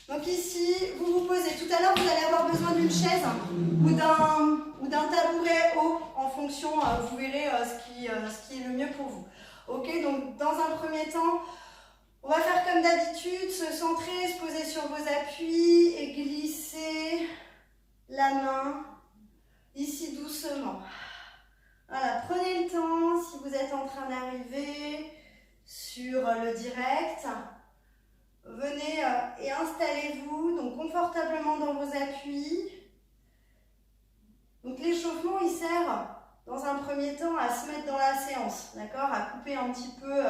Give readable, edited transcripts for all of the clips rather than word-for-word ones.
Donc ici, vous vous posez. Tout à l'heure, vous allez avoir besoin d'une chaise ou d'un tabouret haut en fonction, vous verrez ce qui est le mieux pour vous. Ok, donc dans un premier temps, on va faire comme d'habitude, se centrer, se poser sur vos appuis et glisser la main ici doucement. Voilà, prenez le temps si vous êtes en train d'arriver sur le direct. Venez et installez-vous donc confortablement dans vos appuis. Donc l'échauffement, il sert dans un premier temps à se mettre dans la séance, d'accord, à couper un petit peu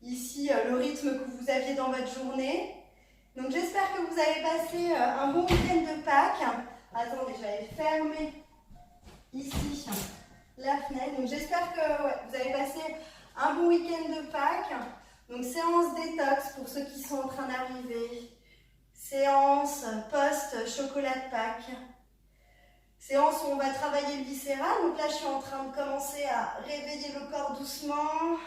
ici le rythme que vous aviez dans votre journée. Donc j'espère que vous avez passé un bon week-end de Pâques. Attendez, je vais aller fermer ici la fenêtre. Donc j'espère que vous avez passé un bon week-end de Pâques. Donc séance détox pour ceux qui sont en train d'arriver. Séance post-chocolat de Pâques. Séance où on va travailler le viscéral. Donc là, je suis en train de commencer à réveiller le corps doucement.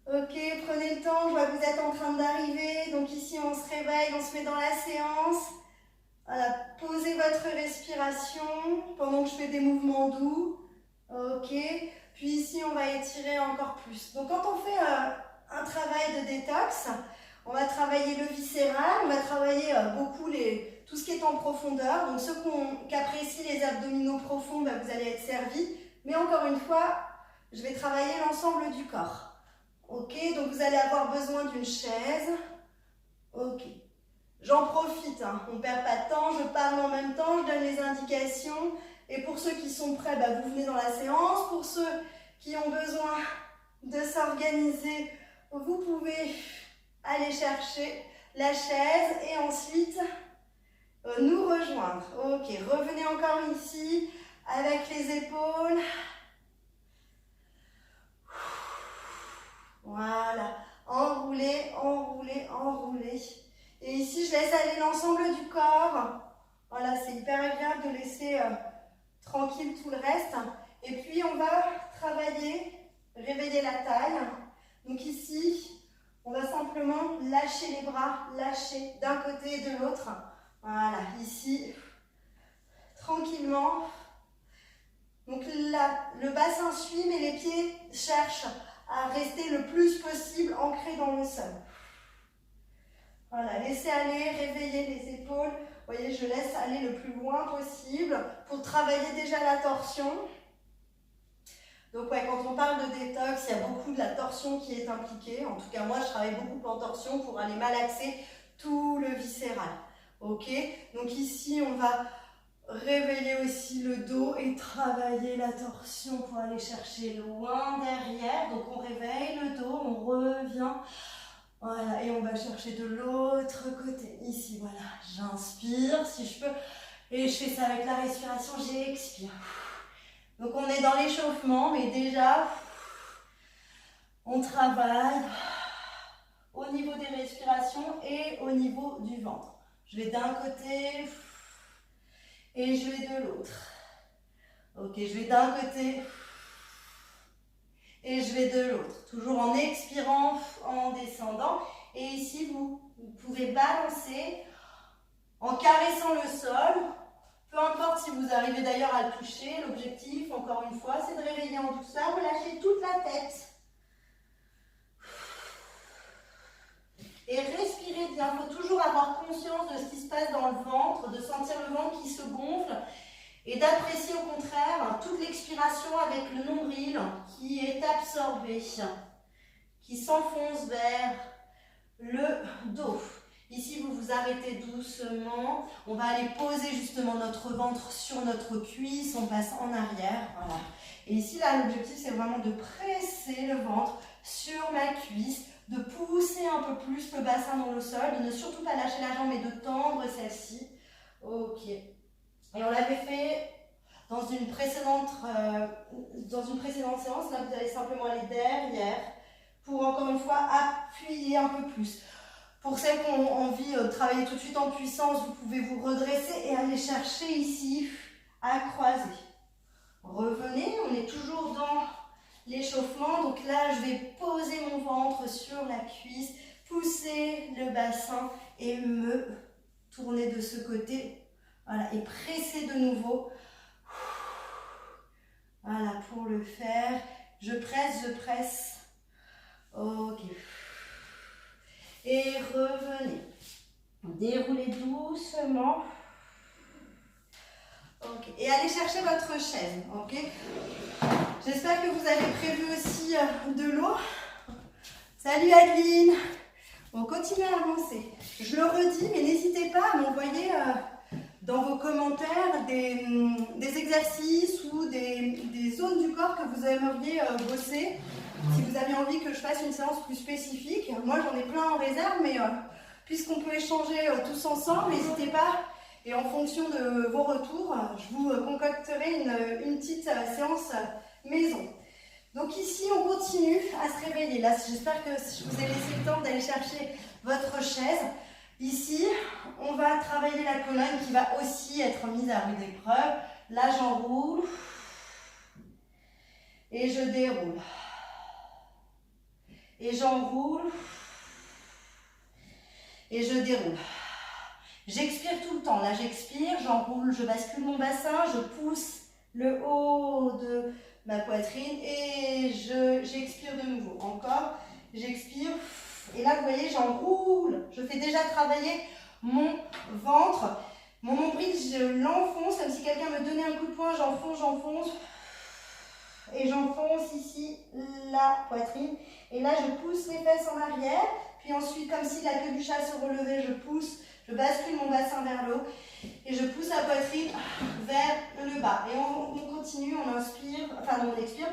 Ok, prenez le temps, je vois que vous êtes en train d'arriver. Donc ici, on se réveille, on se met dans la séance. Voilà, posez votre respiration pendant que je fais des mouvements doux. Ok, puis ici, on va étirer encore plus. Donc quand on fait un travail de détox, on va travailler le viscéral, on va travailler beaucoup tout ce qui est en profondeur. Donc ceux qui apprécient les abdominaux profonds, bah, vous allez être servis. Mais encore une fois, je vais travailler l'ensemble du corps. Ok, donc vous allez avoir besoin d'une chaise. Ok, j'en profite, hein. On ne perd pas de temps, je parle en même temps, je donne les indications. Et pour ceux qui sont prêts, bah, vous venez dans la séance. Pour ceux qui ont besoin de s'organiser, vous pouvez aller chercher la chaise et ensuite nous rejoindre. Ok, revenez encore ici avec les épaules. Voilà, enroulez, enroulez, enroulez. Et ici, je laisse aller l'ensemble du corps. Voilà, c'est hyper agréable de laisser tranquille tout le reste. Et puis, on va travailler, réveiller la taille. Donc ici, on va simplement lâcher les bras, lâcher d'un côté et de l'autre. Voilà, ici, tranquillement. Donc là, le bassin suit, mais les pieds cherchent à rester le plus possible ancrés dans le sol. Voilà, laissez aller, réveillez les épaules. Vous voyez, je laisse aller le plus loin possible pour travailler déjà la torsion. Donc ouais, quand on parle de détox, il y a beaucoup de la torsion qui est impliquée. En tout cas, moi, je travaille beaucoup en torsion pour aller malaxer tout le viscéral. Ok, donc ici, on va réveiller aussi le dos et travailler la torsion pour aller chercher loin derrière. Donc on réveille le dos, on revient. Voilà, et on va chercher de l'autre côté. Ici, voilà, j'inspire si je peux. Et je fais ça avec la respiration, j'expire. Donc on est dans l'échauffement, mais déjà, on travaille au niveau des respirations et au niveau du ventre. Je vais d'un côté et je vais de l'autre. Ok, je vais d'un côté et je vais de l'autre. Toujours en expirant, en descendant. Et ici, vous pouvez balancer en caressant le sol. Peu importe si vous arrivez d'ailleurs à le toucher, l'objectif, encore une fois, c'est de réveiller en douceur, relâcher toute la tête. Et respirez bien, il faut toujours avoir conscience de ce qui se passe dans le ventre, de sentir le ventre qui se gonfle et d'apprécier au contraire toute l'expiration avec le nombril qui est absorbé, qui s'enfonce vers le dos. Ici, vous vous arrêtez doucement. On va aller poser justement notre ventre sur notre cuisse. On passe en arrière. Voilà. Et ici, là, l'objectif, c'est vraiment de presser le ventre sur ma cuisse, de pousser un peu plus le bassin dans le sol, de ne surtout pas lâcher la jambe, mais de tendre celle-ci. Ok. Et on l'avait fait dans une précédente séance. Là, vous allez simplement aller derrière pour, encore une fois, appuyer un peu plus. Pour celles qui ont envie de travailler tout de suite en puissance, vous pouvez vous redresser et aller chercher ici à croiser. Revenez, on est toujours dans l'échauffement. Donc là, je vais poser mon ventre sur la cuisse, pousser le bassin et me tourner de ce côté. Voilà, et presser de nouveau. Voilà, pour le faire. Je presse, je presse. Ok. Et revenez. Déroulez doucement. Ok. Et allez chercher votre chaise. Ok. J'espère que vous avez prévu aussi de l'eau. Salut Adeline. On continue à avancer. Je le redis, mais n'hésitez pas à m'envoyer dans vos commentaires des exercices ou des zones du corps que vous aimeriez bosser. Si vous avez envie que je fasse une séance plus spécifique. Moi, j'en ai plein en réserve, mais puisqu'on peut échanger tous ensemble, n'hésitez pas. Et en fonction de vos retours, je vous concocterai une petite séance maison. Donc ici, on continue à se réveiller. Là, j'espère que je vous ai laissé le temps d'aller chercher votre chaise. Ici, on va travailler la colonne qui va aussi être mise à rude épreuve. Là, j'enroule et je déroule. Et j'enroule et je déroule. J'expire tout le temps. Là, j'expire, j'enroule, je bascule mon bassin, je pousse le haut de ma poitrine et j'expire de nouveau. Encore, j'expire. Et là, vous voyez, j'enroule. Je fais déjà travailler mon ventre. Mon nombril, je l'enfonce comme si quelqu'un me donnait un coup de poing. J'enfonce, j'enfonce. Et j'enfonce ici la poitrine. Et là, je pousse les fesses en arrière. Puis ensuite, comme si la queue du chat se relevait, je pousse. Je bascule mon bassin vers le haut. Et je pousse la poitrine vers le bas. Et on continue, on inspire. Enfin, non, on expire.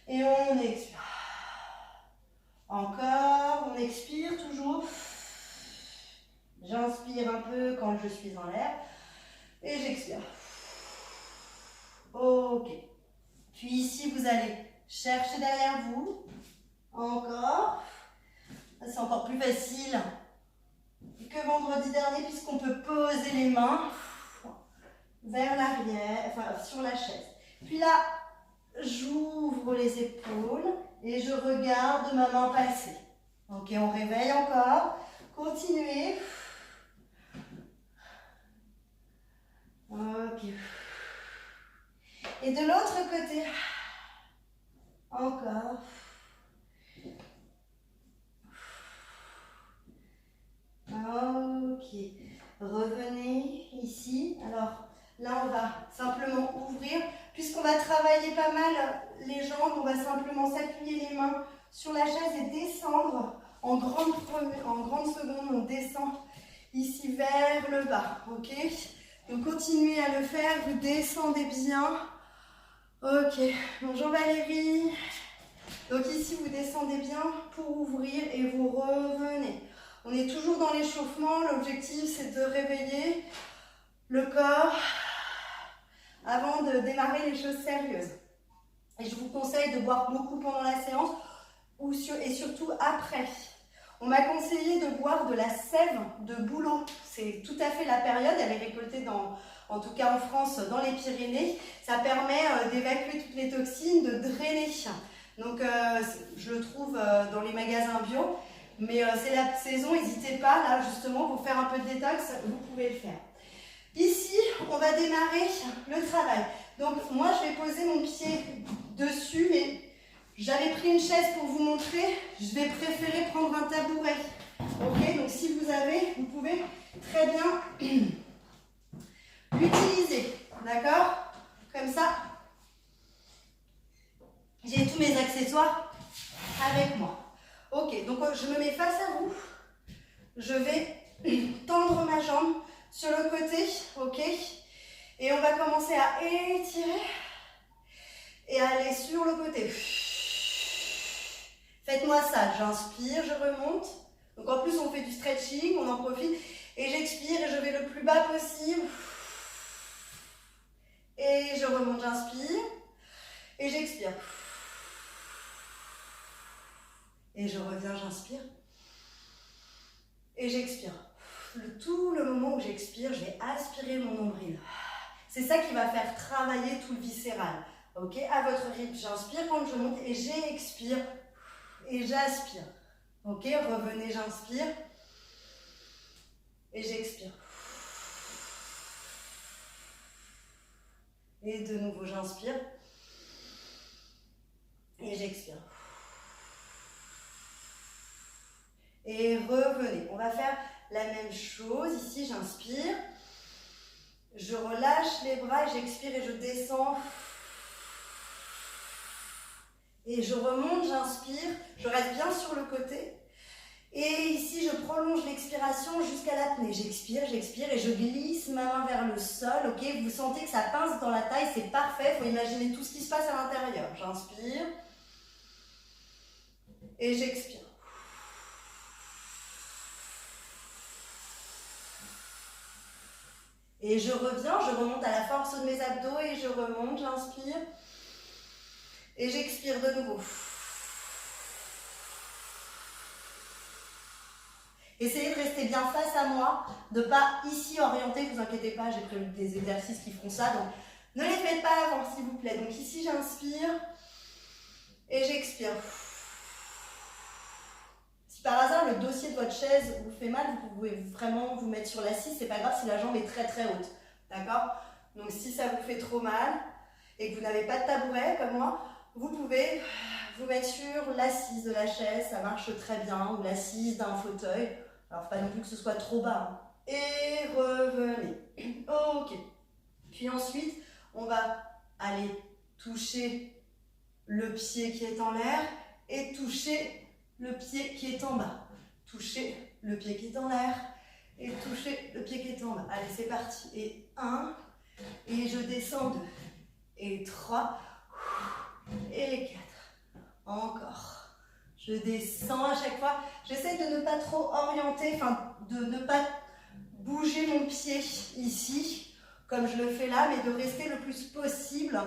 Et on expire. Encore, on expire toujours. J'inspire un peu quand je suis en l'air. Et j'expire. Ok. Puis ici, vous allez chercher derrière vous. Encore. C'est encore plus facile que vendredi dernier puisqu'on peut poser les mains vers l'arrière, enfin sur la chaise. Puis là, j'ouvre les épaules et je regarde ma main passer. Ok, on réveille encore. Continuez. Ok. Et de l'autre côté, encore. Ok. Revenez ici. Alors là, on va simplement ouvrir. Puisqu'on va travailler pas mal les jambes, on va simplement s'appuyer les mains sur la chaise et descendre en grande seconde. On descend ici vers le bas. Ok. Donc continuez à le faire. Vous descendez bien. Ok. Bonjour Valérie. Donc ici, vous descendez bien pour ouvrir et vous revenez. On est toujours dans l'échauffement. L'objectif, c'est de réveiller le corps avant de démarrer les choses sérieuses. Et je vous conseille de boire beaucoup pendant la séance et surtout après. On m'a conseillé de boire de la sève de bouleau. C'est tout à fait la période. Elle est récoltée en tout cas en France, dans les Pyrénées. Ça permet d'évacuer toutes les toxines, de drainer. Donc, je le trouve dans les magasins bio. Mais c'est la saison, n'hésitez pas, là, justement, pour faire un peu de détox, vous pouvez le faire. Ici, on va démarrer le travail. Donc, moi, je vais poser mon pied dessus, mais j'avais pris une chaise pour vous montrer. Je vais préférer prendre un tabouret. Ok, donc si vous avez, vous pouvez très bien l'utiliser. D'accord? Comme ça, j'ai tous mes accessoires avec moi. Ok, donc je me mets face à vous. Je vais tendre ma jambe sur le côté, ok? Et on va commencer à étirer et aller sur le côté. Faites-moi ça, j'inspire, je remonte. Donc en plus on fait du stretching, on en profite. Et j'expire et je vais le plus bas possible. Et je remonte, j'inspire. Et j'expire. Et je reviens, j'inspire. Et j'expire. Tout le moment où j'expire, je vais aspirer mon nombril. C'est ça qui va faire travailler tout le viscéral. Ok, à votre rythme, j'inspire quand je monte et j'expire. et j'aspire. Ok, revenez, j'inspire et j'expire. Et de nouveau, j'inspire et j'expire. Et revenez. On va faire la même chose. Ici, j'inspire. Je relâche les bras et j'expire et je descends. Et je remonte, j'inspire. Je reste bien sur le côté. Et ici, je prolonge l'expiration jusqu'à l'apnée. J'expire, j'expire et je glisse ma main vers le sol. Ok, vous sentez que ça pince dans la taille, c'est parfait. Il faut imaginer tout ce qui se passe à l'intérieur. J'inspire et j'expire. Et je reviens, je remonte à la force de mes abdos et je remonte, j'inspire. Et j'expire de nouveau. Essayez de rester bien face à moi, de ne pas ici orienter, ne vous inquiétez pas, j'ai prévu des exercices qui feront ça, donc ne les faites pas avant s'il vous plaît. Donc ici j'inspire et j'expire. Si par hasard le dossier de votre chaise vous fait mal, vous pouvez vraiment vous mettre sur l'assise, c'est pas grave si la jambe est très très haute, d'accord? Donc si ça vous fait trop mal et que vous n'avez pas de tabouret comme moi, vous pouvez vous mettre sur l'assise de la chaise, ça marche très bien, ou l'assise d'un fauteuil. Alors, pas non plus que ce soit trop bas. Hein. Et revenez. Ok. Puis ensuite, on va aller toucher le pied qui est en l'air et toucher le pied qui est en bas. Toucher le pied qui est en l'air et toucher le pied qui est en bas. Allez, c'est parti. Et 1, et je descends 2, et 3, et 4. Encore. Je descends à chaque fois. J'essaie de ne pas trop orienter, enfin de ne pas bouger mon pied ici, comme je le fais là, mais de rester le plus possible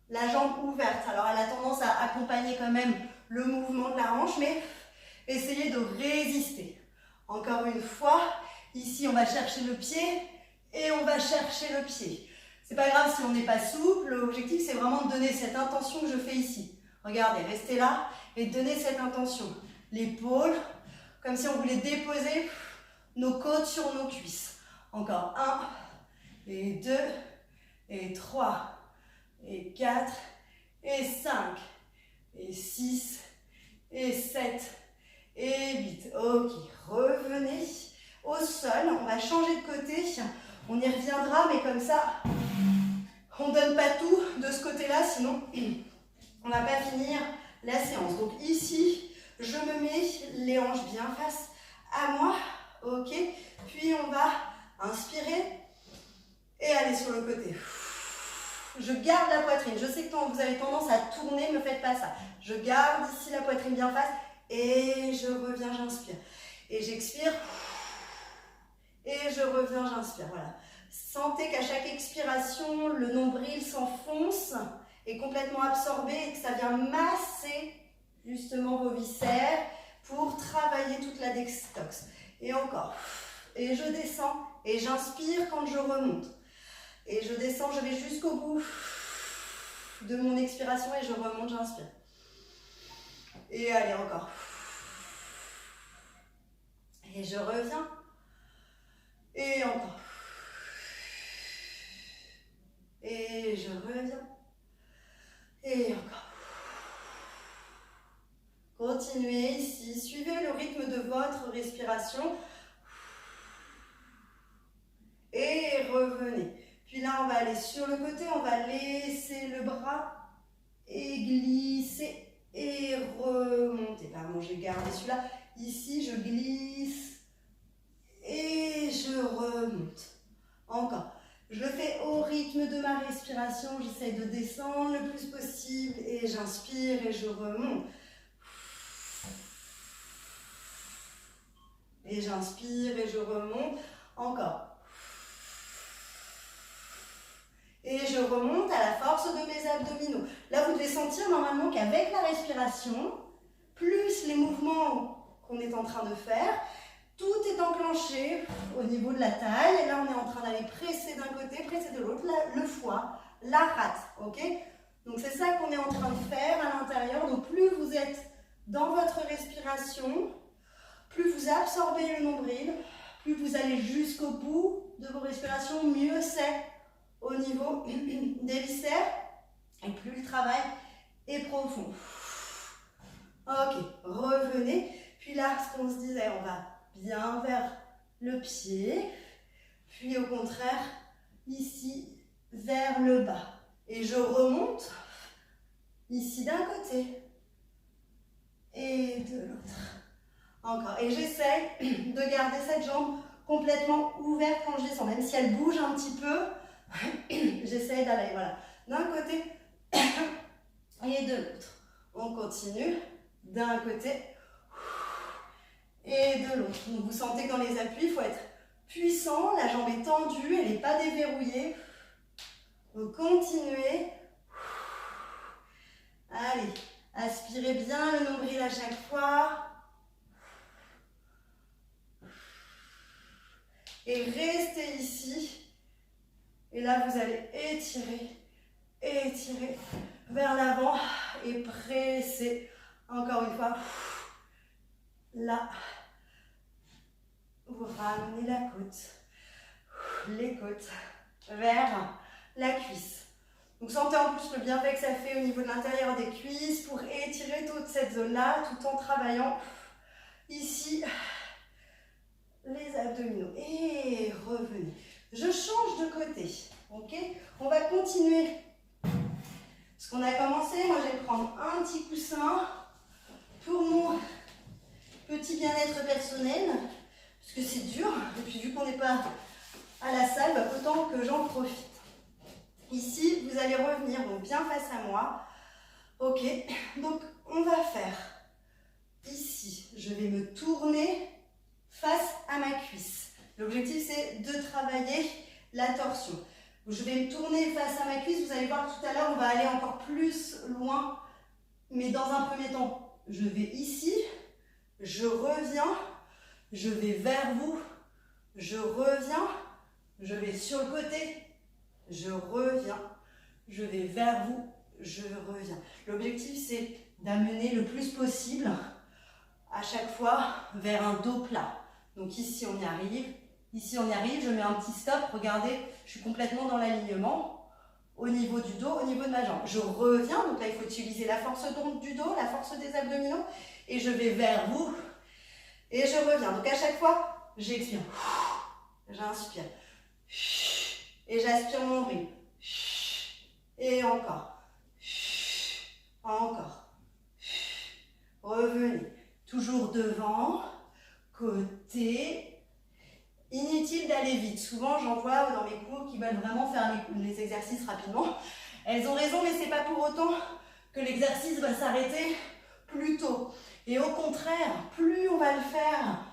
la jambe ouverte. Alors elle a tendance à accompagner quand même le mouvement de la hanche, mais essayez de résister. Encore une fois, ici on va chercher le pied et on va chercher le pied. C'est pas grave si on n'est pas souple, l'objectif c'est vraiment de donner cette intention que je fais ici. Regardez, restez là et donnez cette intention. L'épaule, comme si on voulait déposer nos côtes sur nos cuisses. Encore 1, et 2, et 3, et 4, et 5, et 6, et 7, et 8. Ok, revenez au sol. On va changer de côté. On y reviendra, mais comme ça, on ne donne pas tout de ce côté-là, sinon on ne va pas finir la séance. Donc ici, je me mets les hanches bien face à moi. Ok. Puis on va inspirer et aller sur le côté. Je garde la poitrine. Je sais que quand vous avez tendance à tourner, ne faites pas ça. Je garde ici la poitrine bien face et je reviens, j'inspire. Et j'expire. Et je reviens, j'inspire. Voilà. Sentez qu'à chaque expiration, le nombril s'enfonce, est complètement absorbé et que ça vient masser justement vos viscères pour travailler toute la détox. Et encore. Et je descends et j'inspire quand je remonte. Et je descends, je vais jusqu'au bout de mon expiration et je remonte, j'inspire. Et allez, encore. Et je reviens. Et encore. Et je reviens. Et encore. Continuez ici. Suivez le rythme de votre respiration. Et revenez. Puis là, on va aller sur le côté. On va laisser le bras et glisser et remonter. Pardon, j'ai gardé celui-là. Ici, je glisse et je remonte. Encore. Je le fais au rythme de ma respiration. J'essaie de descendre le plus possible et j'inspire et je remonte. Et j'inspire et je remonte. Encore. Et je remonte à la force de mes abdominaux. Là, vous devez sentir normalement qu'avec la respiration, plus les mouvements qu'on est en train de faire, tout est enclenché au niveau de la taille. Et là, on est en train d'aller presser d'un côté, presser de l'autre, le foie, la rate. Ok? Donc, c'est ça qu'on est en train de faire à l'intérieur. Donc, plus vous êtes dans votre respiration, plus vous absorbez le nombril, plus vous allez jusqu'au bout de vos respirations, mieux c'est au niveau des viscères et plus le travail est profond. Ok, revenez. Puis là, ce qu'on se disait, on va bien vers le pied, puis au contraire, ici, vers le bas. Et je remonte, ici d'un côté, et de l'autre. Encore. Et j'essaye de garder cette jambe complètement ouverte quand je descends. Même si elle bouge un petit peu, j'essaye d'aller, voilà, d'un côté et de l'autre. On continue, d'un côté et de l'autre. Donc vous sentez que dans les appuis, il faut être puissant, la jambe est tendue, elle n'est pas déverrouillée. Vous continuez. Allez, aspirez bien le nombril à chaque fois. Et restez ici. Et là, vous allez étirer, étirer vers l'avant et presser. Encore une fois. Là. Vous ramenez la côte, les côtes vers la cuisse. Donc sentez en plus le bienfait que ça fait au niveau de l'intérieur des cuisses pour étirer toute cette zone-là tout en travaillant ici les abdominaux. Et revenez. Je change de côté, ok? On va continuer ce qu'on a commencé. Moi, je vais prendre un petit coussin pour mon petit bien-être personnel. Parce que c'est dur, et puis vu qu'on n'est pas à la salle, bah, autant que j'en profite. Ici, vous allez revenir donc bien face à moi. Ok, donc on va faire ici, je vais me tourner face à ma cuisse. L'objectif, c'est de travailler la torsion. Je vais me tourner face à ma cuisse, vous allez voir tout à l'heure, on va aller encore plus loin. Mais dans un premier temps, je vais ici, je reviens. Je vais vers vous, je reviens, je vais sur le côté, je reviens, je vais vers vous, je reviens. L'objectif, c'est d'amener le plus possible à chaque fois vers un dos plat. Donc ici, on y arrive, je mets un petit stop, regardez, je suis complètement dans l'alignement au niveau du dos, au niveau de ma jambe. Je reviens, donc là, il faut utiliser la force du dos, la force des abdominaux, et je vais vers vous. Et je reviens. Donc à chaque fois, j'expire. J'inspire. Et j'aspire mon nombril. Et encore. Encore. Revenez. Toujours devant. Côté. Inutile d'aller vite. Souvent, j'en vois dans mes cours qui veulent vraiment faire les exercices rapidement. Elles ont raison, mais ce n'est pas pour autant que l'exercice va s'arrêter plus tôt. Et au contraire, plus on va le faire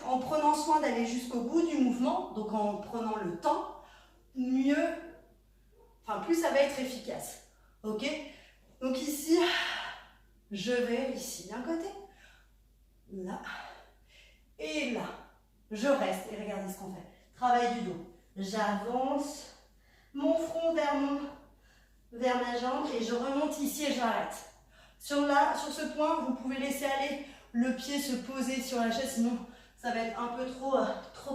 en prenant soin d'aller jusqu'au bout du mouvement, donc en prenant le temps, mieux, plus ça va être efficace. Ok? Donc ici, je vais ici d'un côté, là, et là. Je reste, et regardez ce qu'on fait. Travail du dos. J'avance mon front vers ma jambe, et je remonte ici et j'arrête. Sur ce point, vous pouvez laisser aller le pied se poser sur la chaise, sinon ça va être un peu trop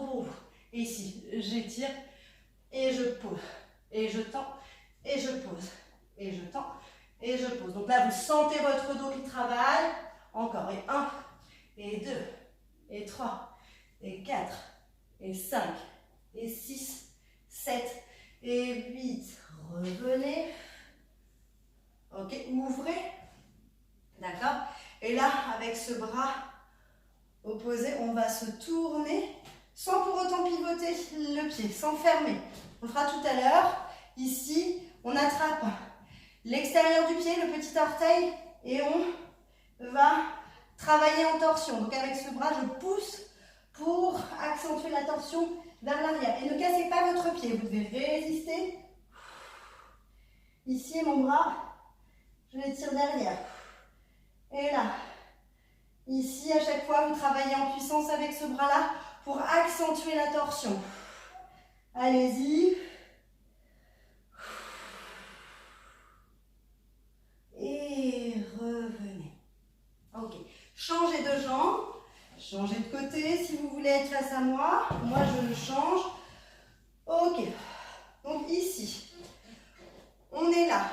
pour vous. Et ici, j'étire et je pose. Et je tends et je pose. Et je tends et je pose. Donc là, vous sentez votre dos qui travaille. Encore. Et 1, et 2, et 3, et 4, et 5, et 6, 7, et 8. Revenez. Ok, ouvrez. D'accord? Et là, avec ce bras opposé, on va se tourner sans pour autant pivoter le pied, sans fermer. On le fera tout à l'heure. Ici, on attrape l'extérieur du pied, le petit orteil, et on va travailler en torsion. Donc avec ce bras, je pousse pour accentuer la torsion vers l'arrière. Et ne cassez pas votre pied, vous devez résister. Ici, mon bras, je l'étire derrière. Et là, ici, à chaque fois, vous travaillez en puissance avec ce bras-là pour accentuer la torsion. Allez-y. Et revenez. Ok. Changez de jambe. Changez de côté si vous voulez être face à moi. Moi, je le change. Ok. Donc ici, on est là.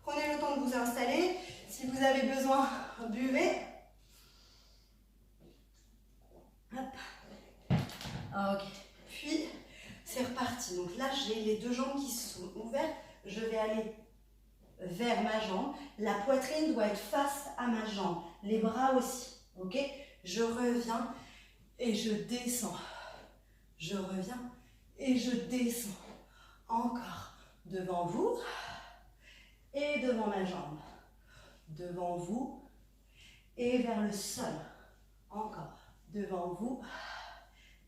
Prenez le temps de vous installer. Si vous avez besoin, buvez. Hop. Ok. Puis, c'est reparti. Donc là, j'ai les deux jambes qui sont ouvertes. Je vais aller vers ma jambe. La poitrine doit être face à ma jambe. Les bras aussi. Ok? Je reviens et je descends. Je reviens et je descends. Encore. Devant vous et devant ma jambe. Devant vous et vers le sol. Encore. Devant vous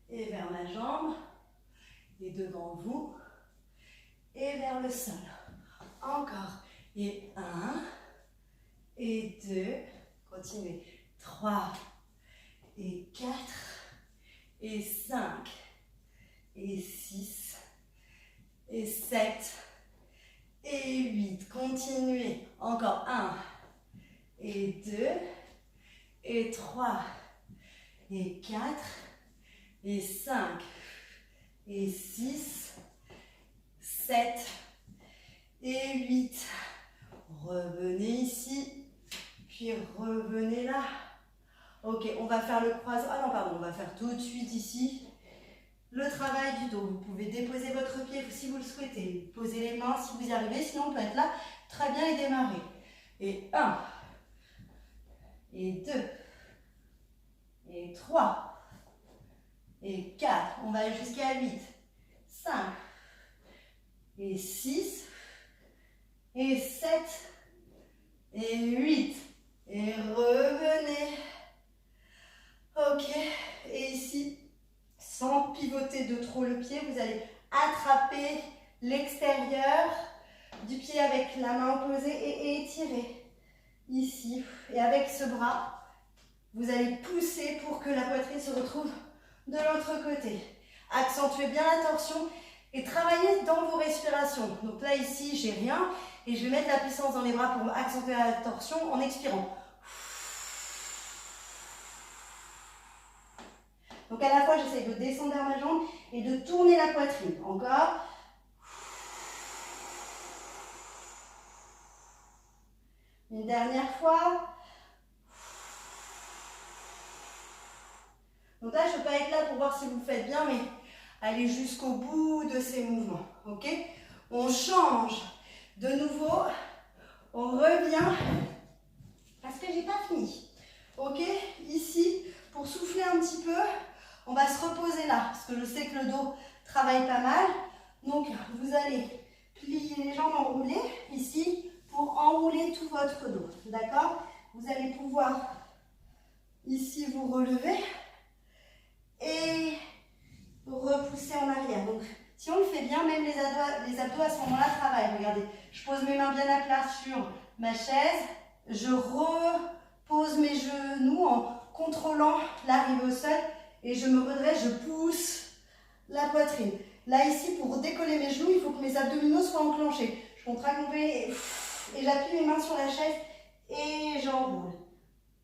et vers ma jambe. Et devant vous et vers le sol. Encore. Et 1 et 2. Continuez. 3 et 4 et 5 et 6 et 7 et 8. Continuez. Encore 1 et 2 et 3 et 4 et 5 et 6, 7 et 8. Revenez ici, puis revenez là. Ok, on va faire le croisement. Ah non, pardon, on va faire tout de suite ici le travail du dos. Vous pouvez déposer votre pied si vous le souhaitez. Posez les mains si vous y arrivez, sinon on peut être là très bien et démarrer. Et 1, et 2, et 3, et 4. On va aller jusqu'à 8, 5, et 6, et 7, et 8. Et revenez. Ok, et ici, sans pivoter de trop le pied, vous allez attraper l'extérieur du pied avec la main opposée et étirer. Ici, et avec ce bras, vous allez pousser pour que la poitrine se retrouve de l'autre côté. Accentuez bien la torsion et travaillez dans vos respirations. Donc là, ici, j'ai rien et je vais mettre la puissance dans les bras pour accentuer la torsion en expirant. Donc à la fois, j'essaie de descendre vers ma jambe et de tourner la poitrine. Encore. Une dernière fois. Donc là, je ne peux pas être là pour voir si vous le faites bien, mais allez jusqu'au bout de ces mouvements. Ok? On change. De nouveau, on revient parce que j'ai pas fini. Ok? Ici, pour souffler un petit peu, on va se reposer là, parce que je sais que le dos travaille pas mal. Donc, vous allez plier les jambes enroulées, ici, pour enrouler tout votre dos. D'accord? Vous allez pouvoir, ici, vous relever et repousser en arrière. Donc, si on le fait bien, même les abdos à ce moment-là travaillent. Regardez, je pose mes mains bien à plat sur ma chaise. Je repose mes genoux en contrôlant l'arrivée au sol. Et je me redresse, je pousse la poitrine. Là, ici, pour décoller mes genoux, il faut que mes abdominaux soient enclenchés. Je contracte mon périnée et j'appuie mes mains sur la chaise et j'enroule.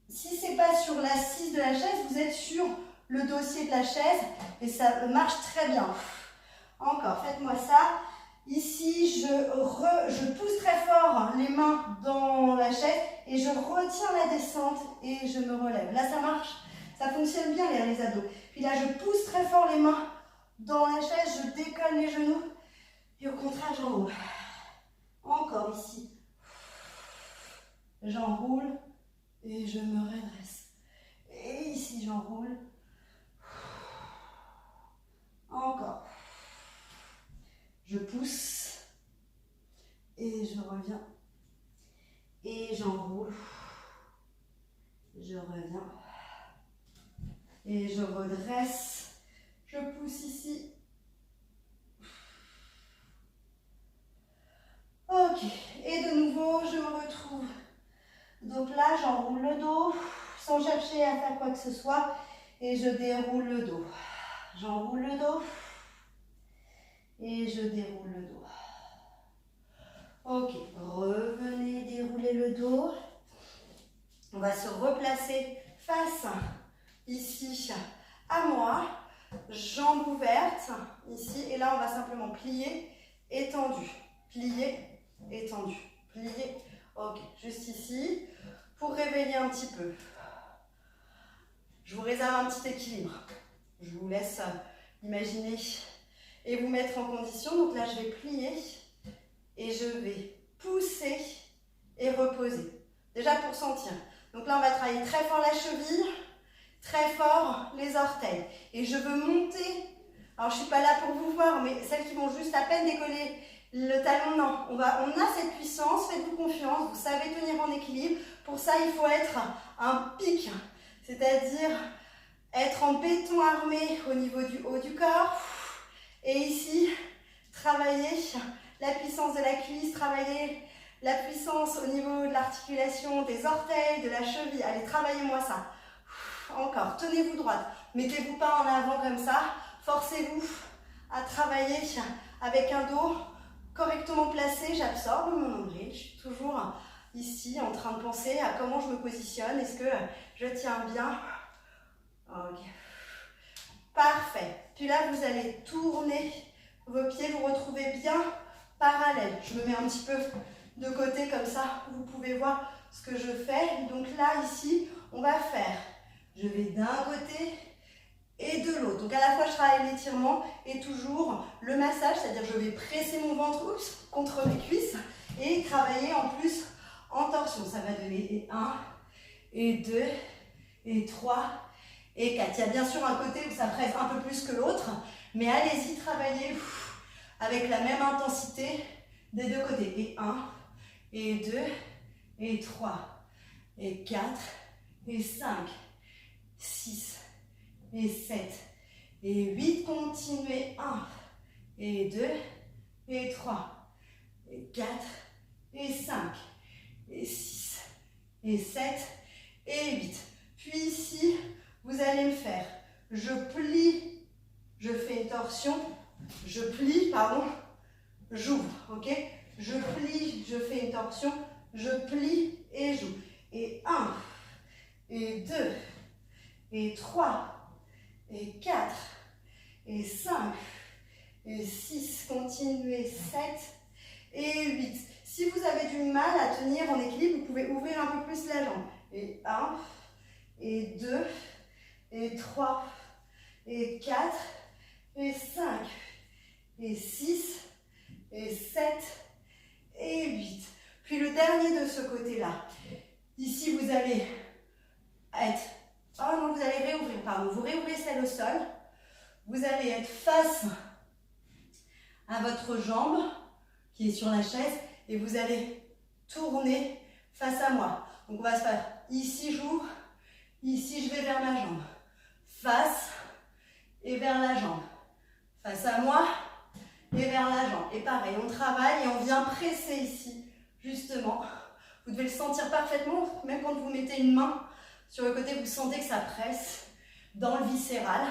Si ce n'est pas sur l'assise de la chaise, vous êtes sur le dossier de la chaise et ça marche très bien. Encore, faites-moi ça. Ici, je pousse très fort les mains dans la chaise et je retiens la descente et je me relève. Là, ça marche. Ça fonctionne bien les abdos. Puis là, je pousse très fort les mains dans la chaise, je décolle les genoux et au contraire, j'enroule. Encore ici. J'enroule et je me redresse. Et ici, j'enroule. Encore. Je pousse et je reviens. Et j'enroule. Je reviens. Et je redresse, je pousse ici. Ok, et de nouveau, je me retrouve. Donc là, j'enroule le dos, sans chercher à faire quoi que ce soit. Et je déroule le dos. J'enroule le dos. Et je déroule le dos. Ok, revenez dérouler le dos. On va se replacer face ici à moi, jambes ouvertes ici, et là on va simplement plier, étendu, plier, étendu, plier, ok, juste ici, pour réveiller un petit peu. Je vous réserve un petit équilibre, je vous laisse imaginer et vous mettre en condition. Donc là je vais plier et je vais pousser et reposer, déjà pour sentir. Donc là on va travailler très fort la cheville, très fort les orteils, et je veux monter. Alors je ne suis pas là pour vous voir, mais celles qui vont juste à peine décoller le talon, non, on a cette puissance, faites-vous confiance, vous savez tenir en équilibre. Pour ça il faut être un pic, c'est-à-dire être en béton armé au niveau du haut du corps, et ici travailler la puissance de la cuisse, travailler la puissance au niveau de l'articulation des orteils, de la cheville. Allez, travaillez-moi ça. Encore, tenez-vous droite, mettez-vous pas en avant comme ça, forcez-vous à travailler avec un dos correctement placé. J'absorbe mon nombril, je suis toujours ici en train de penser à comment je me positionne, est-ce que je tiens bien? Ok, parfait. Puis là vous allez tourner vos pieds, vous retrouvez bien parallèles. Je me mets un petit peu de côté comme ça, vous pouvez voir ce que je fais. Donc là ici on va faire, je vais d'un côté et de l'autre. Donc à la fois je travaille l'étirement et toujours le massage, c'est-à-dire je vais presser mon ventre contre mes cuisses et travailler en plus en torsion. Ça va donner 1 et 2 et 3 et 4. Il y a bien sûr un côté où ça presse un peu plus que l'autre, mais allez-y, travaillez avec la même intensité des deux côtés. Et 1 et 2 et 3 et 4 et 5, 6 et 7 et 8. Continuez. 1 et 2 et 3 et 4 et 5 et 6 et 7 et 8. Puis ici, vous allez me faire, je plie, je fais une torsion, je plie, pardon, j'ouvre, ok? Je plie, je fais une torsion, je plie et j'ouvre. Et 1, et 2, et 3, et 4, et 5, et 6, continuez, 7, et 8. Si vous avez du mal à tenir en équilibre, vous pouvez ouvrir un peu plus la jambe. Et 1, et 2, et 3, et 4, et 5, et 6, et 7, et 8. Puis le dernier de ce côté-là. Ici, vous allez être... Oh non, vous allez réouvrir, pardon. Vous réouvrez celle au sol. Vous allez être face à votre jambe qui est sur la chaise et vous allez tourner face à moi. Donc on va se faire ici j'ouvre, ici je vais vers ma jambe. Face et vers la jambe. Face à moi et vers la jambe. Et pareil, on travaille et on vient presser ici, justement. Vous devez le sentir parfaitement, même quand vous mettez une main sur le côté, vous sentez que ça presse dans le viscéral.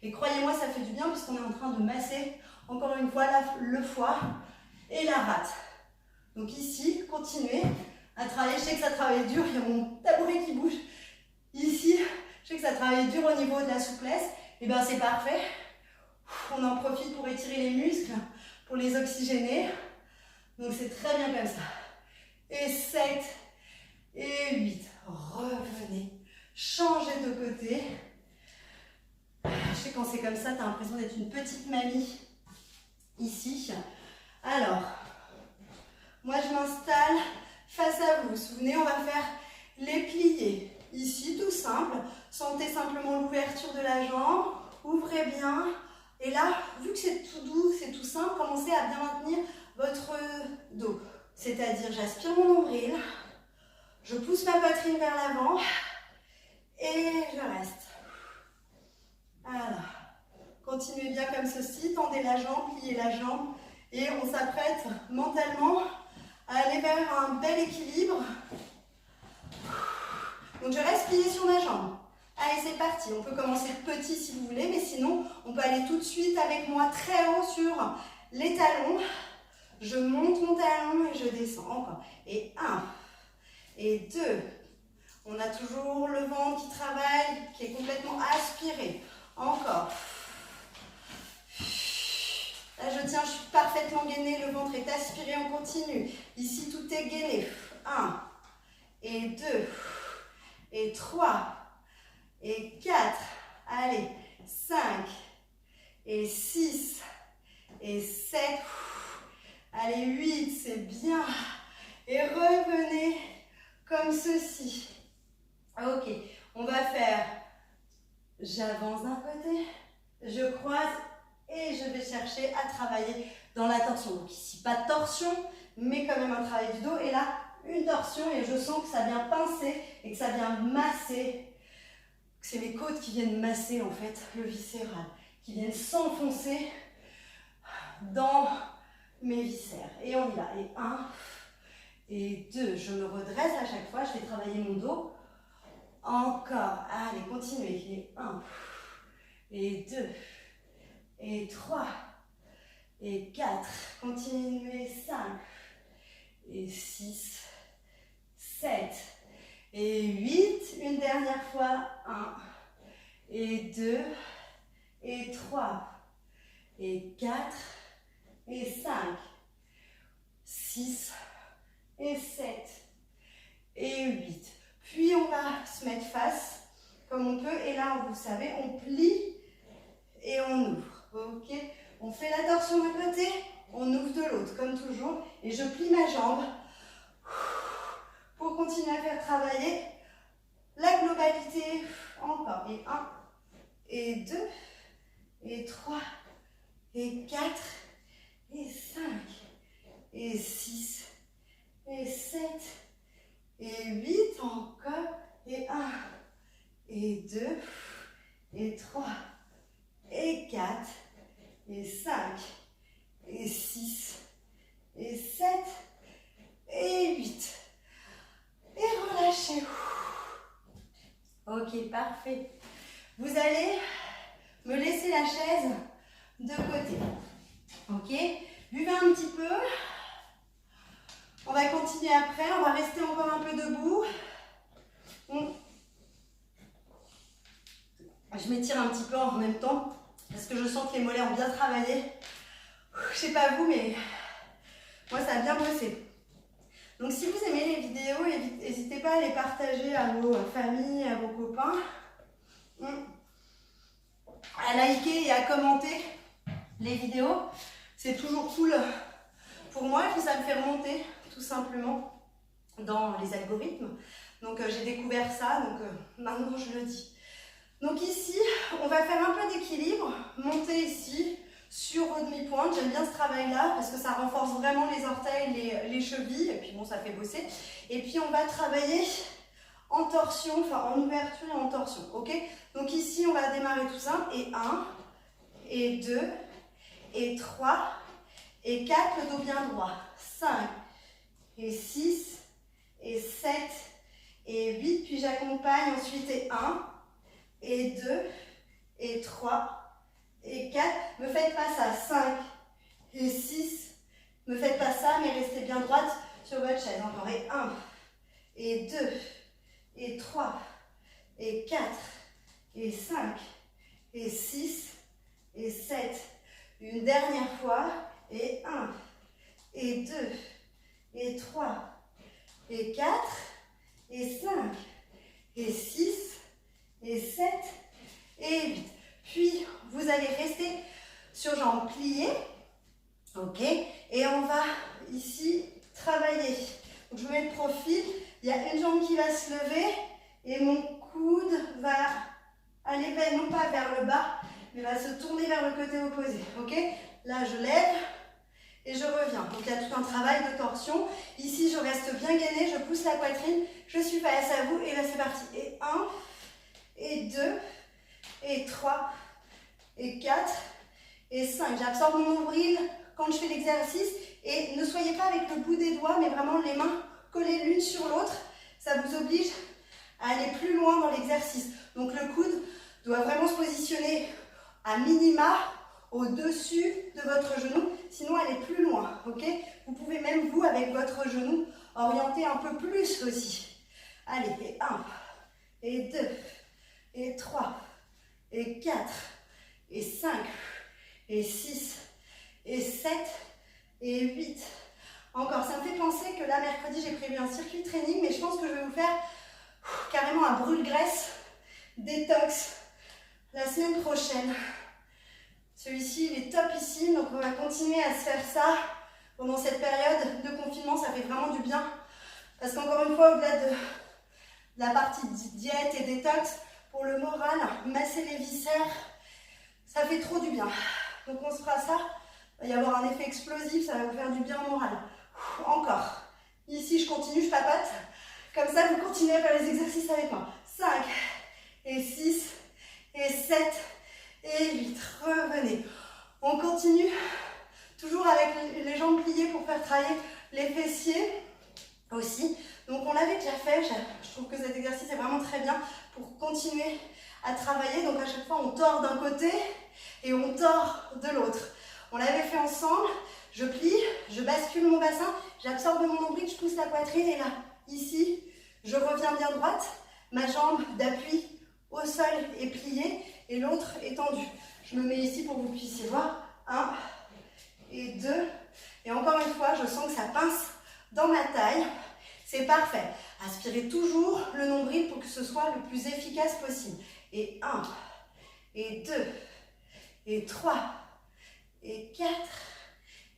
Et croyez-moi, ça fait du bien puisqu'on est en train de masser, encore une fois, le foie et la rate. Donc ici, continuez à travailler. Je sais que ça travaille dur, il y a mon tabouret qui bouge. Ici, je sais que ça travaille dur au niveau de la souplesse. Et bien c'est parfait. On en profite pour étirer les muscles, pour les oxygéner. Donc c'est très bien comme ça. Et 7 et 8. Revenez. Changez de côté. Je sais quand c'est comme ça, tu as l'impression d'être une petite mamie. Ici. Alors, moi je m'installe face à vous. Vous vous souvenez, on va faire les pliés. Ici, tout simple. Sentez simplement l'ouverture de la jambe. Ouvrez bien. Et là, vu que c'est tout doux, c'est tout simple, commencez à bien maintenir votre dos. C'est-à-dire, j'aspire mon nombril, je pousse ma poitrine vers l'avant et je reste. Voilà. Continuez bien comme ceci, tendez la jambe, pliez la jambe et on s'apprête mentalement à aller vers un bel équilibre. Donc je reste pliée sur ma jambe. Allez, c'est parti. On peut commencer petit si vous voulez, mais sinon, on peut aller tout de suite avec moi très haut sur les talons. Je monte mon talon et je descends. Encore. Et 1, et 2. On a toujours le ventre qui travaille. qui est complètement aspiré. Encore. Là, je tiens, je suis parfaitement gainée, le ventre est aspiré, on continue. Ici, tout est gainé. 1, et 2, et 3, et 4, allez, 5, et 6, et 7, allez, 8, c'est bien. Et revenez comme ceci. Ok, on va faire, j'avance d'un côté, je croise et je vais chercher à travailler dans la torsion. Donc ici, pas de torsion, mais quand même un travail du dos. Et là, une torsion et je sens que ça vient pincer et que ça vient masser. C'est mes côtes qui viennent masser en fait le viscéral, qui viennent s'enfoncer dans mes viscères. Et on y va. Et 1, et 2, je me redresse à chaque fois, je vais travailler mon dos. Encore, allez, continuez. Et 1, et 2, et 3, et 4, continuez, 5, et 6, 7, et 8, une dernière fois, 1, et 2, et 3, et 4, et 5, 6, et 7, et 8. Puis on va se mettre face, comme on peut, et là, vous savez, on plie et on ouvre, ok? On fait la torsion d'un côté, on ouvre de l'autre, comme toujours, et je plie ma jambe pour continuer à faire travailler la globalité. Encore, et 1, et 2, et 3, et 4, et 5, et 6, et 7, et 8, encore, et 1, et 2, et 3, et 4, et 5, et 6, et 7, et 8. Et relâchez. Ok, parfait. Vous allez me laisser la chaise de côté. Ok, buvez un petit peu. On va continuer après, on va rester encore un peu debout. Je m'étire un petit peu en même temps parce que je sens que les mollets ont bien travaillé. Je sais pas vous, mais moi ça a bien bossé. Donc si vous aimez les vidéos, n'hésitez pas à les partager à vos familles, à vos copains. À liker et à commenter les vidéos. C'est toujours cool pour moi et puis ça me fait remonter tout simplement dans les algorithmes. Donc j'ai découvert ça, donc maintenant je le dis. Donc ici, on va faire un peu d'équilibre, monter ici sur vos demi-pointes. J'aime bien ce travail-là parce que ça renforce vraiment les orteils, les chevilles, et puis bon, ça fait bosser. Et puis on va travailler en torsion, enfin en ouverture et en torsion, ok? Donc ici, on va démarrer tout simple, et 1, et 2, et 3, et 4, le dos bien droit, 5, et 6, et 7, et 8, puis j'accompagne ensuite, et 1, et 2, et 3, et 4, me faites pas ça, 5, et 6, me faites pas ça, mais restez bien droite sur votre chaise, encore, et 1, et 2, et 3, et 4, et 5, et 6, et 7, une dernière fois, et 1, et 2, et 3, et 4, et 5, et 6, et 7, et 8. Puis, vous allez rester sur jambes pliées, ok? Et on va ici travailler. Donc, je me mets de profil, il y a une jambe qui va se lever, et mon coude va aller non pas vers le bas, mais va se tourner vers le côté opposé, ok? Là, je lève et je reviens. Donc, il y a tout un travail de torsion. Ici, je reste bien gainée, je pousse la poitrine, je suis face à vous, et là, c'est parti. Et 1, et 2, et 3, et 4, et 5. J'absorbe mon nombril quand je fais l'exercice, et ne soyez pas avec le bout des doigts, mais vraiment les mains collées l'une sur l'autre. Ça vous oblige à aller plus loin dans l'exercice. Donc, le coude doit vraiment se positionner à minima au-dessus de votre genou, sinon aller plus loin, ok? Vous pouvez même, vous, avec votre genou, orienter un peu plus aussi. Allez, et 1, et 2, et 3, et 4, et 5, et 6, et 7, et 8. Encore, ça me fait penser que là, mercredi, j'ai prévu un circuit training, mais je pense que je vais vous faire carrément un brûle-graisse, détox, la semaine prochaine. Celui-ci, il est topissime, donc on va continuer à se faire ça pendant cette période de confinement. Ça fait vraiment du bien, parce qu'encore une fois, au-delà de la partie diète et détox, pour le moral, masser les viscères, ça fait trop du bien. Donc on se fera ça, il va y avoir un effet explosif, ça va vous faire du bien au moral. Encore. Ici, je continue, je papote. Comme ça, vous continuez à faire les exercices avec moi. 5, et 6, et 7, et 8. Revenez. On continue, toujours avec les jambes pliées pour faire travailler les fessiers aussi. Donc, on l'avait déjà fait. Je trouve que cet exercice est vraiment très bien pour continuer à travailler. Donc, à chaque fois, on tord d'un côté et on tord de l'autre. On l'avait fait ensemble. Je plie, je bascule mon bassin, j'absorbe mon nombril, je pousse la poitrine et là, ici, je reviens bien droite. Ma jambe d'appui au sol est pliée et l'autre est tendue. Je me mets ici pour que vous puissiez voir. 1 et 2. Et encore une fois, je sens que ça pince dans ma taille. C'est parfait. Aspirez toujours le nombril pour que ce soit le plus efficace possible. Et 1, et 2, et 3, et 4,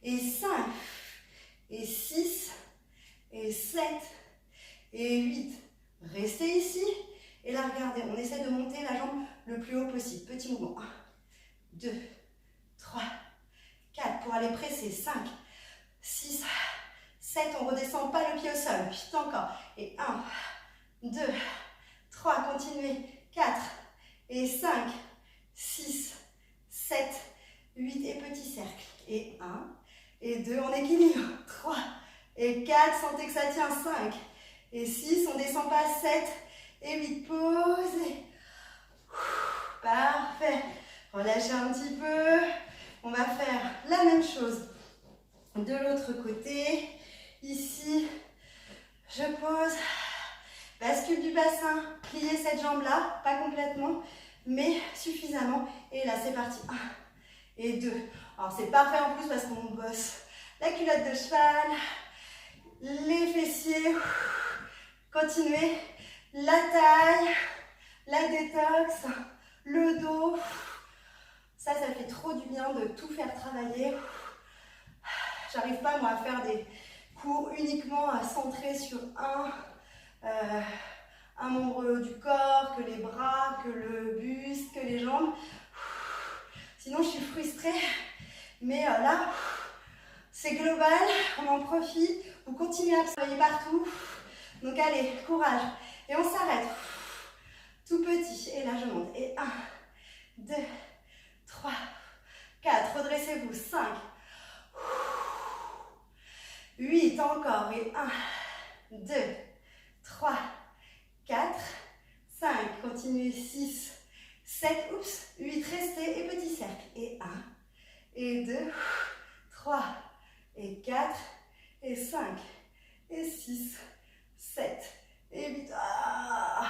et 5, et 6, et 7, et 8. Restez ici. Et là, regardez, on essaie de monter la jambe le plus haut possible. Petit mouvement. 1, 2, 3, 4. Pour aller presser. 5, 6, 7. On ne redescend pas le pied au sol. Vite encore. Et 1, 2, 3. Continuez. 4, et 5, 6, 7, 8. Et petit cercle. Et 1, et 2. On équilibre. 3, et 4. Sentez que ça tient. 5, et 6. On ne descend pas. 7, et 8. Posez. Parfait. Relâchez un petit peu. On va faire la même chose de l'autre côté. Ici, je pose. Bascule du bassin. Pliez cette jambe-là. Pas complètement, mais suffisamment. Et là, c'est parti. 1 et 2. Alors, c'est parfait en plus parce qu'on bosse la culotte de cheval, les fessiers. Continuez. La taille, la détox, le dos. Ça fait trop du bien de tout faire travailler. J'arrive pas, moi, à faire des cours uniquement centrés sur un membre du corps, que les bras, que le buste, que les jambes. Sinon, je suis frustrée. Mais là, c'est global, on en profite. Vous continuez à travailler partout. Donc, allez, courage. Et on s'arrête. Tout petit. Et là, je monte. Et 1, 2, 3, 4. Redressez-vous. 5, 8. Encore. Et 1, 2, 3, 4, 5. Continuez. 6, 7. Oups. 8. Restez. Et petit cercle. Et 1, et 2, 3, et 4, et 5, et 6, 7. Et 8. Ah.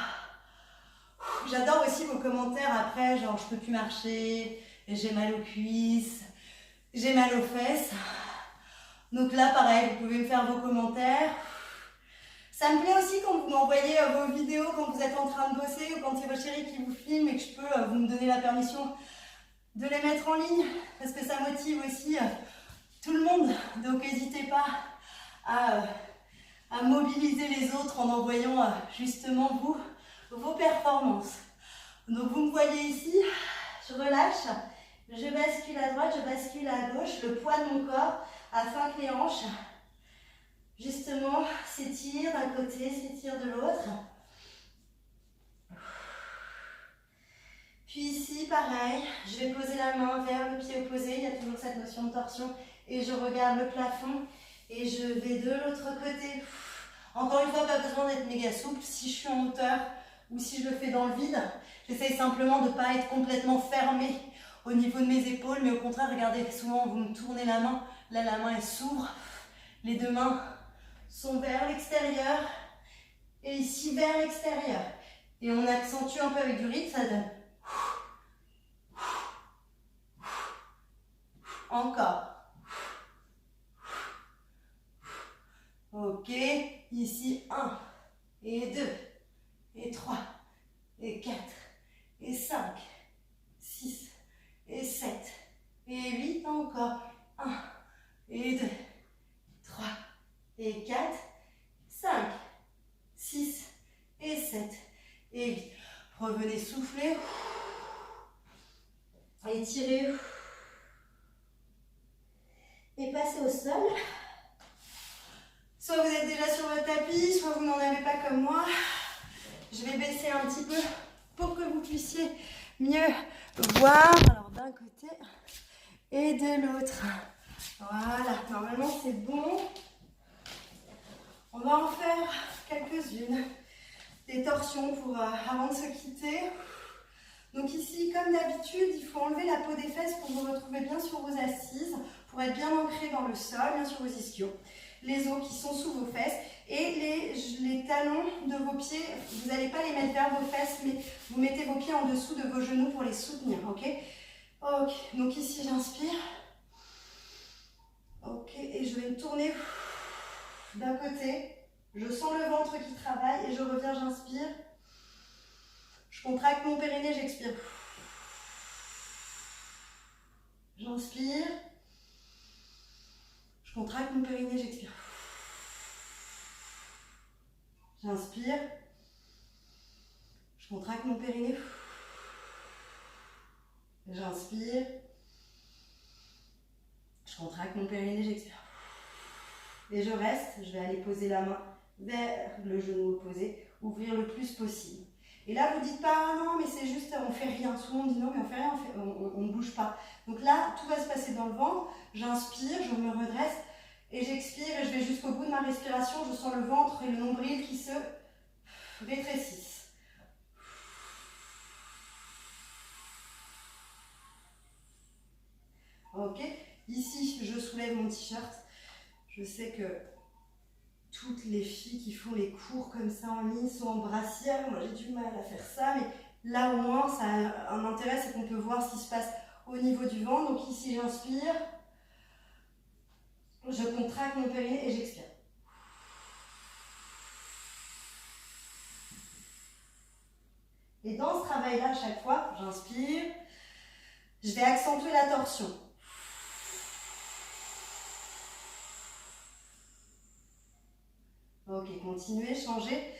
J'adore aussi vos commentaires après, genre je peux plus marcher, j'ai mal aux cuisses, j'ai mal aux fesses. Donc là pareil, vous pouvez me faire vos commentaires. Ça me plaît aussi quand vous m'envoyez vos vidéos quand vous êtes en train de bosser ou quand c'est vos chéris qui vous filment et que je peux vous me donner la permission de les mettre en ligne parce que ça motive aussi tout le monde. Donc n'hésitez pas à mobiliser les autres en envoyant justement vos performances. Donc vous me voyez ici, je relâche, je bascule à droite, je bascule à gauche, le poids de mon corps afin que les hanches justement s'étirent d'un côté, s'étirent de l'autre. Puis ici, pareil, je vais poser la main vers le pied opposé, il y a toujours cette notion de torsion et je regarde le plafond et je vais de l'autre côté. Encore une fois, pas besoin d'être méga souple. Si je suis en hauteur ou si je le fais dans le vide, j'essaye simplement de ne pas être complètement fermée au niveau de mes épaules, mais au contraire, regardez, souvent vous me tournez la main, là la main elle s'ouvre, les deux mains sont vers l'extérieur et ici vers l'extérieur. Et on accentue un peu avec du rythme, ça donne. Encore. Ok, ici 1, et 2, et 3, et 4, et 5, 6, et 7, et 8, encore. 1, et 2, 3, et 4, 5, 6, et 7, et 8. Revenez souffler. Étirez. Et passez au sol. Soit vous êtes déjà sur votre tapis, soit vous n'en avez pas comme moi. Je vais baisser un petit peu pour que vous puissiez mieux voir. Alors d'un côté et de l'autre. Voilà, normalement c'est bon. On va en faire quelques-unes. Des torsions pour, avant de se quitter. Donc ici, comme d'habitude, il faut enlever la peau des fesses pour vous retrouver bien sur vos assises, pour être bien ancré dans le sol, bien sur vos ischios. Les os qui sont sous vos fesses et les talons de vos pieds, vous n'allez pas les mettre vers vos fesses, mais vous mettez vos pieds en dessous de vos genoux pour les soutenir, ok? Ok, donc ici j'inspire. Ok, et je vais me tourner d'un côté. Je sens le ventre qui travaille et je reviens, j'inspire. Je contracte mon périnée, j'expire. J'inspire. Je contracte mon périnée, j'expire. J'inspire. Je contracte mon périnée. J'inspire. Je contracte mon périnée, j'expire. Et je reste. Je vais aller poser la main vers le genou opposé. Ouvrir le plus possible. Et là, vous ne dites pas, ah non, mais c'est juste, on ne fait rien. Souvent, on dit non, mais on fait rien, on ne bouge pas. Donc là, tout va se passer dans le ventre. J'inspire, je me redresse et j'expire et je vais jusqu'au bout de ma respiration. Je sens le ventre et le nombril qui se rétrécissent. Ok, ici, je soulève mon t-shirt. Je sais que toutes les filles qui font les cours comme ça en ligne sont en brassière. Moi, j'ai du mal à faire ça, mais là, au moins, ça a un intérêt, c'est qu'on peut voir ce qui se passe au niveau du ventre. Donc ici, j'inspire. Je contracte mon périnée et j'expire. Et dans ce travail-là, à chaque fois, j'inspire. Je vais accentuer la torsion. Ok, continuez, changez.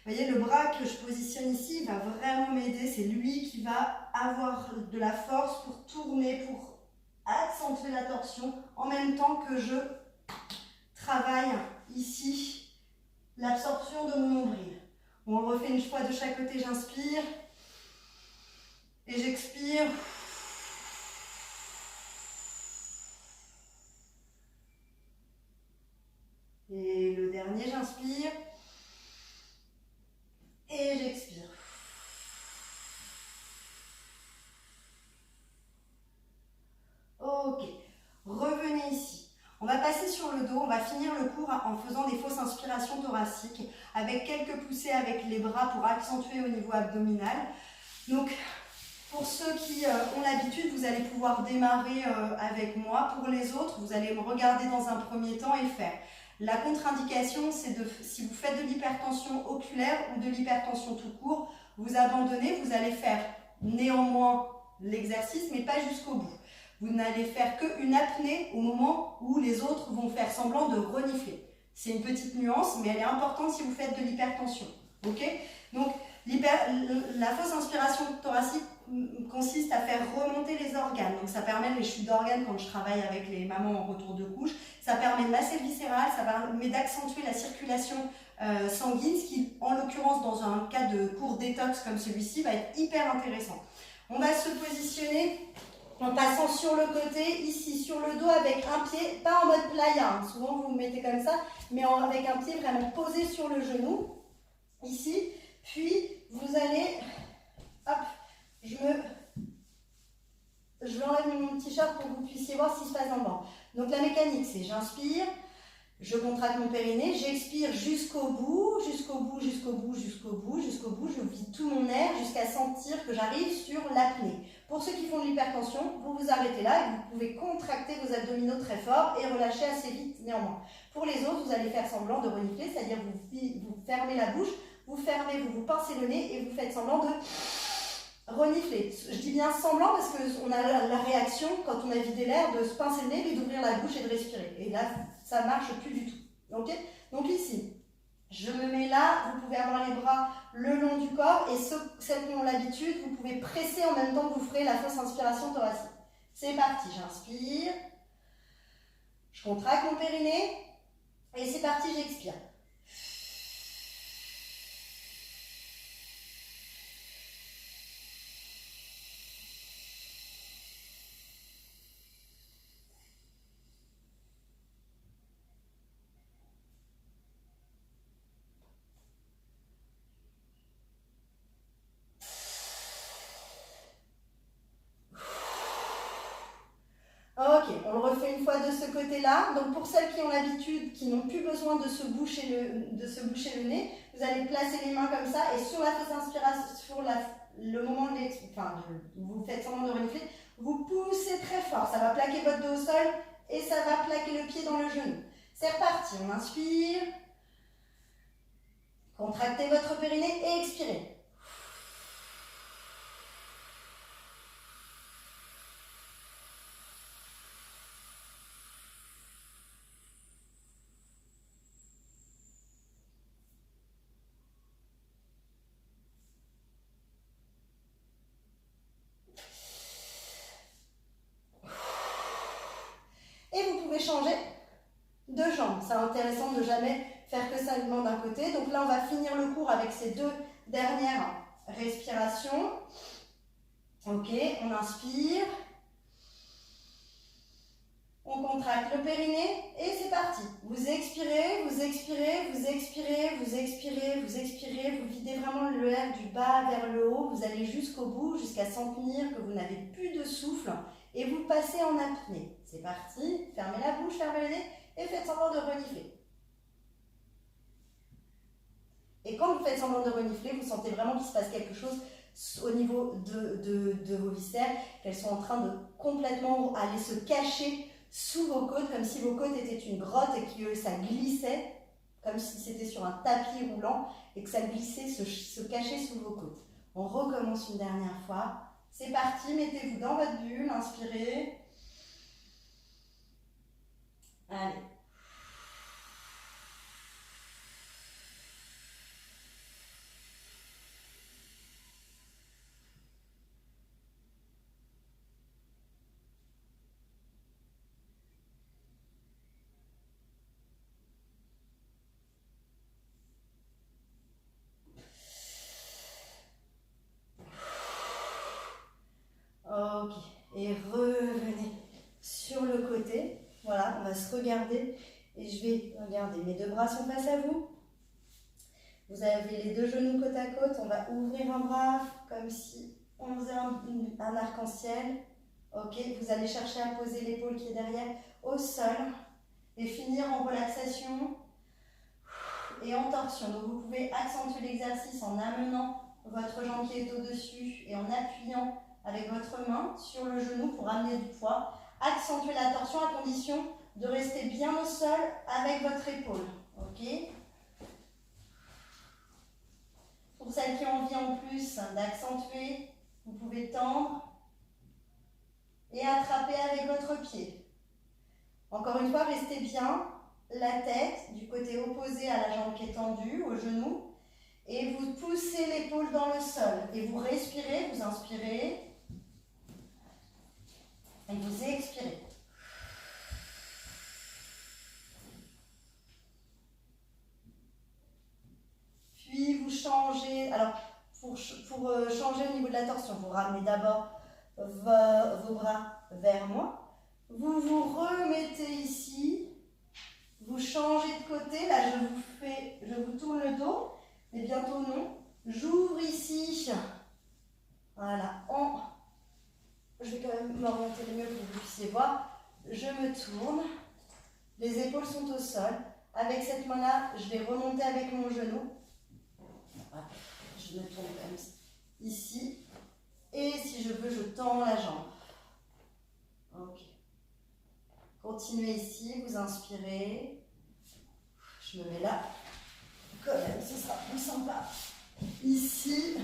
Vous voyez, le bras que je positionne ici va vraiment m'aider. C'est lui qui va avoir de la force pour tourner, pour accentuer la torsion, en même temps que je travaille ici l'absorption de mon nombril. On le refait une fois de chaque côté, j'inspire et j'expire. Et le dernier, j'inspire et j'expire. Ok, revenez ici. On va passer sur le dos, on va finir le cours en faisant des fausses inspirations thoraciques avec quelques poussées avec les bras pour accentuer au niveau abdominal. Donc, pour ceux qui ont l'habitude, vous allez pouvoir démarrer avec moi. Pour les autres, vous allez me regarder dans un premier temps et faire. La contre-indication, c'est si vous faites de l'hypertension oculaire ou de l'hypertension tout court, vous abandonnez, vous allez faire néanmoins l'exercice, mais pas jusqu'au bout. Vous n'allez faire qu'une apnée au moment où les autres vont faire semblant de renifler. C'est une petite nuance, mais elle est importante si vous faites de l'hypertension. Ok ? Donc, la fausse inspiration thoracique consiste à faire remonter les organes. Donc, ça permet les chutes d'organes quand je travaille avec les mamans en retour de couche. Ça permet de masser le viscéral, ça permet d'accentuer la circulation sanguine, ce qui, en l'occurrence, dans un cas de cours détox comme celui-ci, va être hyper intéressant. On va se positionner en passant sur le côté, ici, sur le dos, avec un pied, pas en mode playa, hein. Souvent vous vous mettez comme ça, mais avec un pied vraiment posé sur le genou, ici, puis vous allez, hop, je vais enlever mon t-shirt pour que vous puissiez voir ce qui se passe dans le ventre. Donc la mécanique, c'est j'inspire, Je contracte mon périnée, j'expire jusqu'au bout, jusqu'au bout, jusqu'au bout, jusqu'au bout, jusqu'au bout. Je vide tout mon air jusqu'à sentir que j'arrive sur l'apnée. Pour ceux qui font de l'hypertension, vous vous arrêtez là et vous pouvez contracter vos abdominaux très fort et relâcher assez vite néanmoins. Pour les autres, vous allez faire semblant de renifler, c'est-à-dire vous fermez la bouche, vous fermez, vous pincez le nez et vous faites semblant de renifler. Je dis bien semblant parce qu'on a la réaction, quand on a vidé l'air, de se pincer le nez, puis d'ouvrir la bouche et de respirer. Et là, ça ne marche plus du tout. Okay. Donc ici, je me mets là, vous pouvez avoir les bras le long du corps et ceux qui ont l'habitude, vous pouvez presser en même temps que vous ferez la fausse inspiration thoracique. C'est parti, j'inspire, je contracte mon périnée et c'est parti, j'expire. Ok, on le refait une fois de ce côté-là. Donc pour celles qui ont l'habitude, qui n'ont plus besoin de se boucher le nez, vous allez placer les mains comme ça et sur la fausse inspiration, sur le moment de l'expiration, vous faites semblant de renifler, vous poussez très fort. Ça va plaquer votre dos au sol et ça va plaquer le pied dans le genou. C'est reparti, on inspire, contractez votre périnée et expirez. Et vous pouvez changer de jambe. C'est intéressant de jamais faire que ça d'un côté. Donc là, on va finir le cours avec ces deux dernières respirations. Ok, on inspire. On contracte le périnée et c'est parti. Vous expirez, vous expirez, vous expirez, vous expirez, vous expirez. Vous videz vraiment l'air du bas vers le haut. Vous allez jusqu'au bout, jusqu'à sentir que vous n'avez plus de souffle. Et vous passez en apnée. C'est parti. Fermez la bouche, fermez le nez et faites semblant de renifler. Et quand vous faites semblant de renifler, vous sentez vraiment qu'il se passe quelque chose au niveau de vos viscères, qu'elles sont en train de complètement aller se cacher sous vos côtes, comme si vos côtes étaient une grotte et que ça glissait, comme si c'était sur un tapis roulant et que ça glissait, se cachait sous vos côtes. On recommence une dernière fois. C'est parti, mettez-vous dans votre bulle, inspirez. Allez. Ok, et revenez sur le côté. Voilà, on va se regarder et je vais regarder. Mes deux bras sont face à vous. Vous avez les deux genoux côte à côte. On va ouvrir un bras comme si on faisait un arc-en-ciel. Ok, vous allez chercher à poser l'épaule qui est derrière au sol et finir en relaxation et en torsion. Donc vous pouvez accentuer l'exercice en amenant votre jambe qui est au-dessus et en appuyant avec votre main sur le genou pour amener du poids. Accentuez la torsion à condition de rester bien au sol avec votre épaule. Ok. Pour celles qui ont envie en plus d'accentuer, vous pouvez tendre et attraper avec votre pied. Encore une fois, restez bien la tête du côté opposé à la jambe qui est tendue, au genou, et vous poussez l'épaule dans le sol. Et vous respirez, vous inspirez, et vous expirez. Puis vous changez, alors pour changer au niveau de la torsion, vous ramenez d'abord vos bras vers moi. Vous vous remettez ici, vous changez de côté, là je vous tourne le dos, mais bientôt non. J'ouvre ici, voilà, je vais quand même m'orienter le mieux pour que vous puissiez voir. Je me tourne, Les épaules sont au sol. Avec cette main-là, je vais remonter avec mon genou. Voilà. Je me tourne comme ça. Ici. Et si je veux, je tends la jambe. Ok. Continuez ici, vous inspirez. Je me mets là. Quand même, ce sera plus sympa. Ici,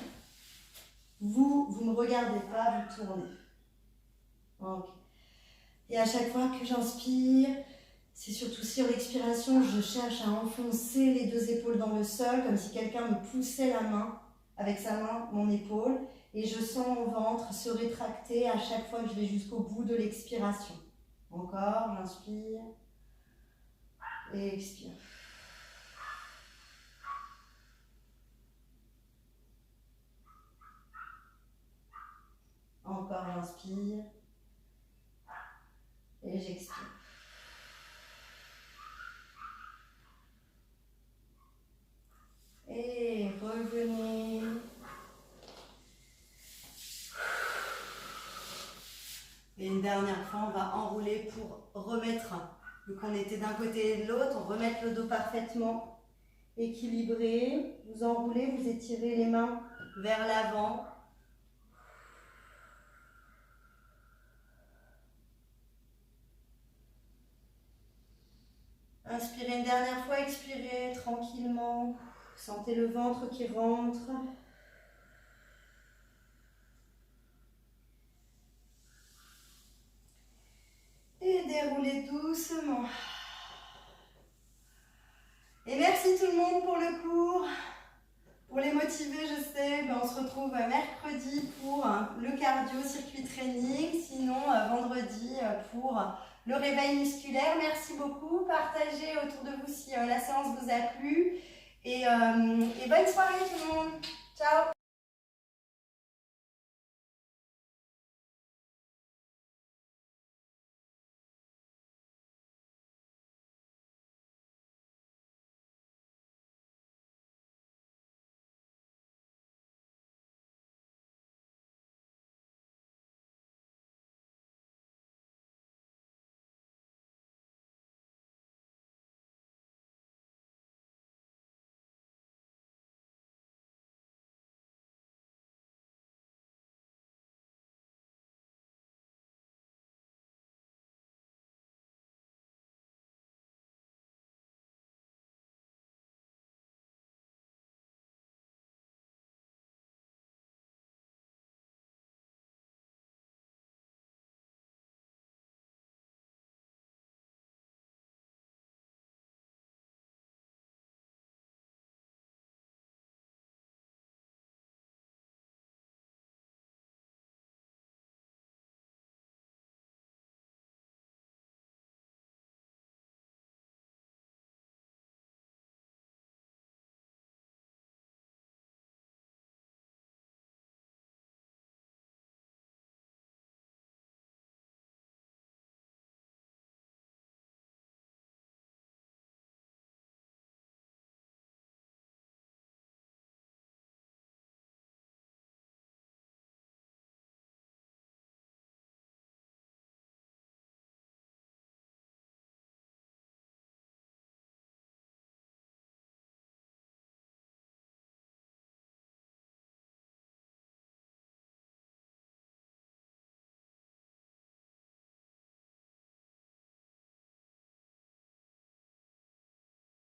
vous ne me regardez pas, vous tournez. Ok. Et à chaque fois que j'inspire, c'est surtout sur l'expiration, je cherche à enfoncer les deux épaules dans le sol, comme si quelqu'un me poussait la main, avec sa main, mon épaule. Et je sens mon ventre se rétracter à chaque fois que je vais jusqu'au bout de l'expiration. Encore, j'inspire et expire. Encore, j'inspire et j'expire. Et revenez. Et une dernière fois, on va enrouler pour remettre, vu qu'on était d'un côté et de l'autre, on remet le dos parfaitement équilibré. Vous enroulez, vous étirez les mains vers l'avant. Inspirez une dernière fois, expirez tranquillement. Sentez le ventre qui rentre. Et déroulez doucement. Et merci tout le monde pour le cours. Pour les motivés, je sais, on se retrouve mercredi pour le cardio circuit training, sinon vendredi pour le réveil musculaire. Merci beaucoup, partagez autour de vous si la séance vous a plu et bonne soirée tout le monde. Ciao.